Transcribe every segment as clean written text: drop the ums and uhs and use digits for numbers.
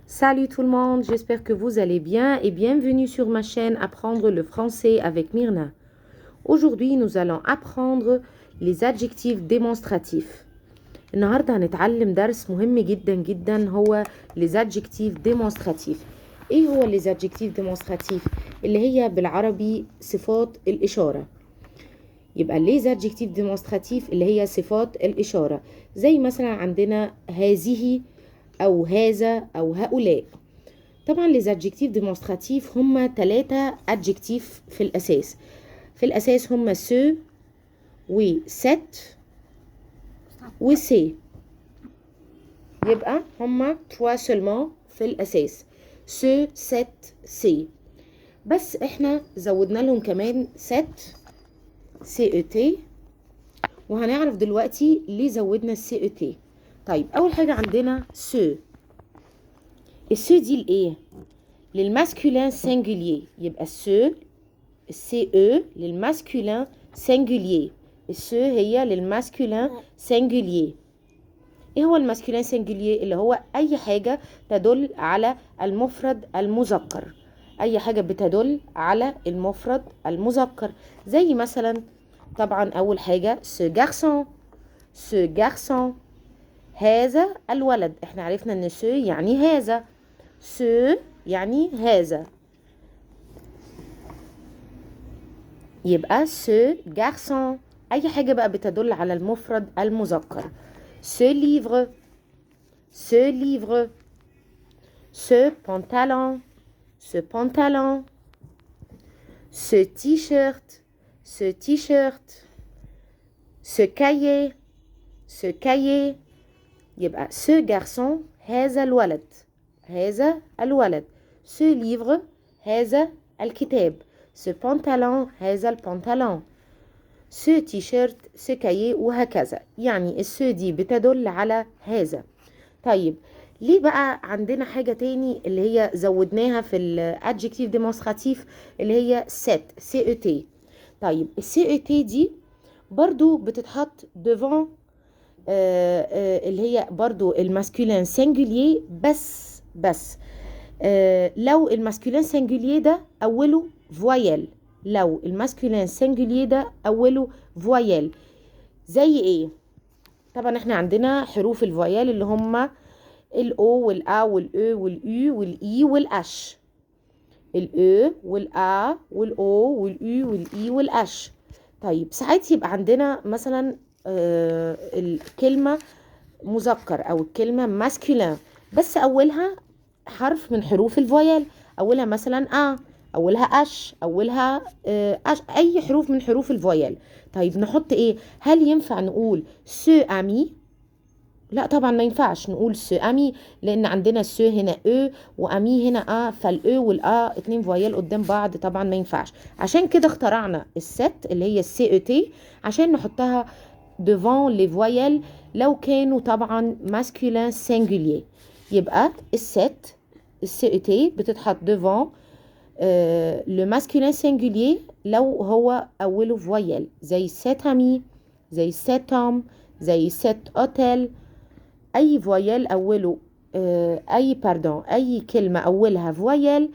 Salut tout le monde, j'espère que vous allez bien et bienvenue sur ma chaîne Apprendre le français avec Myrna. Aujourd'hui, nous allons apprendre les adjectifs démonstratifs. النهارده هنتعلم درس مهم جدا جدا هو les adjectifs démonstratifs. ايه هو les adjectifs démonstratifs؟ اللي هي بالعربي صفات الإشارة. يبقى les adjectifs démonstratifs اللي هي صفات الإشارة، زي مثلا عندنا هذه أو هذا أو هؤلاء. طبعا les adjectifs démonstratifs هم 3 adjectifs في الأساس. في الأساس هم ce و cette و c'est. يبقى هم 3 seulement في الأساس، ce cette c'est. بس احنا زودنا لهم كمان set cet، وهنعرف دلوقتي ليه زودنا cet. طيب أول حاجة عندنا ce. السو دي لإيه؟ للماسكولين سينجولير. يبقى السو سي او للماسكولين سينجولير. السو هي للماسكولين سينجولير. ايه هو الماسكولين سينجولير؟ اللي هو اي حاجة تدل على المفرد المذكر، اي حاجة بتدل على المفرد المذكر، زي مثلا طبعا اول حاجة ce garçon، ce garçon هذا الولد. احنا عرفنا ان ce يعني هذا، ce يعني هذا، يبقى ce garçon. أي حاجة بقى بتدل على المفرد المذكر، ce livre، ce livre، ce pantalon، ce pantalon، ce t-shirt، ce t-shirt، ce cahier، ce cahier. يبقى ce garçon هذا الولد، هذا الولد، ce livre هذا الكتاب، ce pantalon هذا البنطلون، ce t-shirt ce cahier، وهكذا. يعني السو دي بتدل على هذا. طيب ليه بقى عندنا حاجة تاني اللي هي زودناها في الادجكتيف ديمونستراتيف اللي هي set cet. طيب cet دي برضو بتتحط devant اللي هي برضو الماسكولين سينجولير. بس لو الماسكولين سينجولير ده اوله فويل، لو الماسكولين سينجولير ده اوله فويل. زي ايه؟ طبعا احنا عندنا حروف الفويل اللي هم الاو والا والاو والاو والاي والاش، الاو والا والاو والاو والاي والاش. طيب ساعات يبقى عندنا مثلا الكلمة مذكر او الكلمة ماسكولين بس اولها حرف من حروف الفويل، اولها مثلا اولها اش، اولها اش، اي حروف من حروف الفويل. طيب نحط ايه؟ هل ينفع نقول سو امي؟ لا طبعا ما ينفعش نقول سو امي، لان عندنا سو هنا او وامي هنا فالاو والا 2 فويل قدام بعض، طبعا ما ينفعش. عشان كده اخترعنا الست اللي هي السي او تي عشان نحطها devant les voyelles لو كانوا طبعا masculin singulier. يبقى الست السي تي بتتحط devant le masculin singulier لو هو أوله فويل، زي cet ami، زي cet homme، زي cet hôtel. أي فويل أوله أي كلمة أولها فويل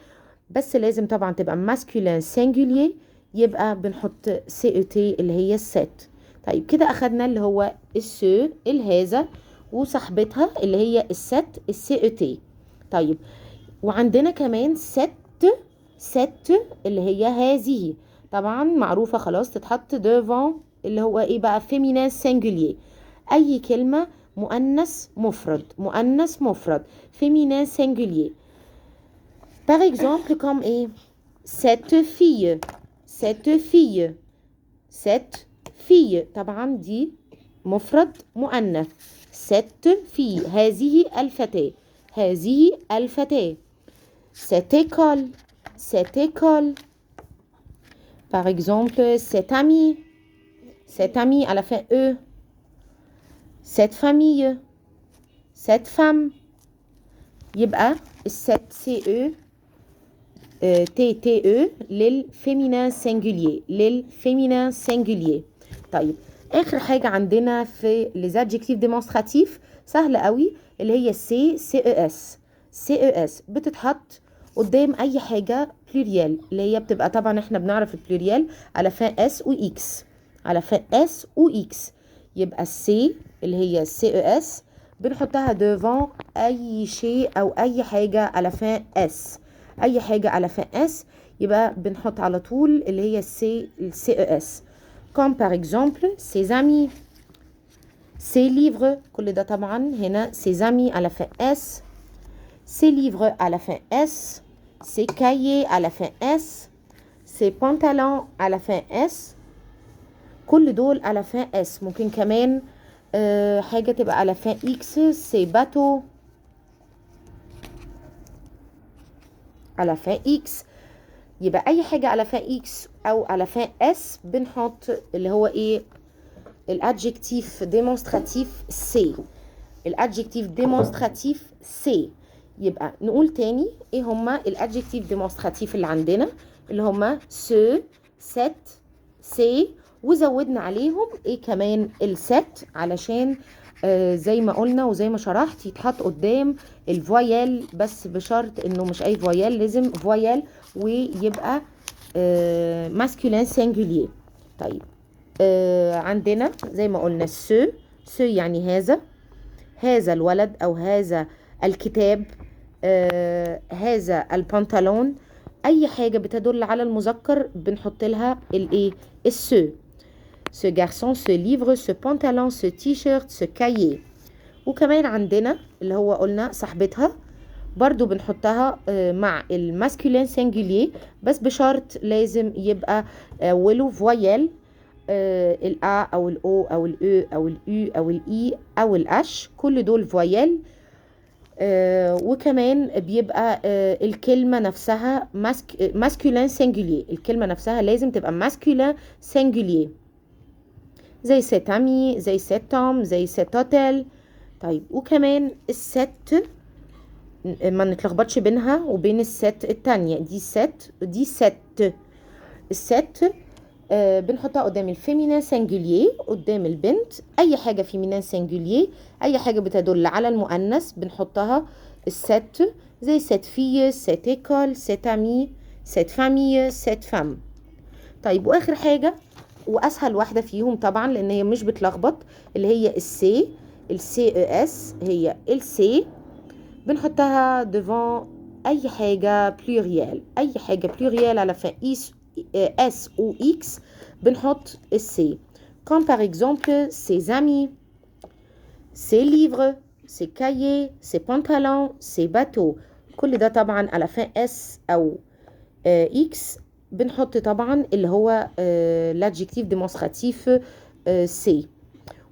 بس لازم طبعا تبقى masculin singulier، يبقى بنحط سي تي اللي هي الست. طيب كده أخدنا اللي هو السو الهذا وصاحبتها اللي هي الست السي تي. طيب وعندنا كمان ست اللي هي هذه، طبعا معروفة خلاص تتحط devant اللي هو ايه بقى féminin singulier. اي كلمة مؤنث مفرد، مؤنث مفرد féminin singulier. par exemple comme ايه cette fille، cette fille، cette fille طبعا دي مفرد مؤنث. cette fille هذه الفتاة، هذه الفتاة. cette école، cette école. par exemple cet ami، cet ami à la fin e. cette famille، cette femme. يبقى الست سي او تي تي او للفيمينين سينجولير، للفيمينين سينجولير. طيب اخر حاجة عندنا في les adjectifs démonstratifs سهلة قوي اللي هي سي او اس. CES بتتحط قدام اي حاجه بلوريال، اللي هي بتبقى طبعا احنا بنعرف البلوريال على فان اس و اكس، على فان اس و اكس. يبقى السي اللي هي CES بنحطها devant اي شيء او اي حاجه على فان اس، اي حاجه على فان اس يبقى بنحط على طول اللي هي CES. comme par exemple ses amis، ses livres كل ده طبعا هنا ses amis على فان اس، ses livres à la fin S، ses cahiers à la fin S، ses pantalons à la fin S. كل دول على fin S. ممكن كمان حاجة تبقى على fin X، ses bateaux على fin X. يبقى أي حاجة على fin X أو على fin S بنحط اللي هو إيه الادجكتيف ديمونستراتيف سي، الادجكتيف ديمونستراتيف سي. يبقى نقول تاني ايه هما الادجكتيف ديمونستراتيف اللي عندنا، اللي هما سو، ست، سي، وزودنا عليهم ايه كمان الست، علشان زي ما قلنا وزي ما شرحت يتحط قدام الفويال، بس بشرط انه مش اي فويال، لازم فويال ويبقى ماسكولين سينجولير. طيب عندنا زي ما قلنا سو، سو يعني هذا، هذا الولد او هذا الكتاب، هذا البنطلون، اي حاجه بتدل على المذكر بنحط لها الايه السو. ce garçon، ce livre، ce pantalon، ce t-shirt، ce cahier. وكمان عندنا اللي هو قلنا صاحبتها برضو بنحطها مع الماسكولين سينجولير، بس بشرط لازم يبقى اوله فويال، الأ أو الأو أو الأو أو الأو أو الإي أو الأش، كل دول فويال. وكمان بيبقى الكلمة نفسها ماسكولين سينجولير، الكلمة نفسها لازم تبقى ماسكولين سينجولير، زي سيت أمي، زي سيت توم، زي سيت هوتيل. طيب وكمان الست ما نتلخبطش بينها وبين الست التانية، دي ست ودي ست. الست بنحطها قدام الفيمينين سينجولير، قدام البنت اي حاجه فيمينين سينجولير، اي حاجه بتدل على المؤنث بنحطها الست، زي سيت في، سيت ايكول، سيت امي، سيت فامي، سيت فام. طيب واخر حاجه واسهل واحده فيهم طبعا لان هي مش بتلخبط، اللي هي السي، CES هي السي، بنحطها devant اي حاجه بلوريال، اي حاجه بلوريال على فان S ou X بنحط السي. comme par exemple ses amis، ses livres، ses cahiers، ses pantalons، ses bateaux. كل ده طبعا على fin S أو X بنحط طبعا اللي هو l'adjectif démonstratif سي.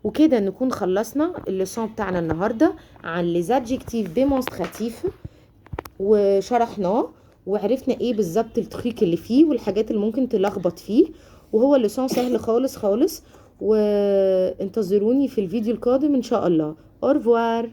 وكده نكون خلصنا الليسون بتاعنا النهارده عن les adjectifs démonstratifs وشرحناه وعرفنا ايه بالظبط التريك اللي فيه والحاجات اللي ممكن تلخبط فيه، وهو اللسان سهل خالص خالص. وانتظروني في الفيديو القادم ان شاء الله. au revoir.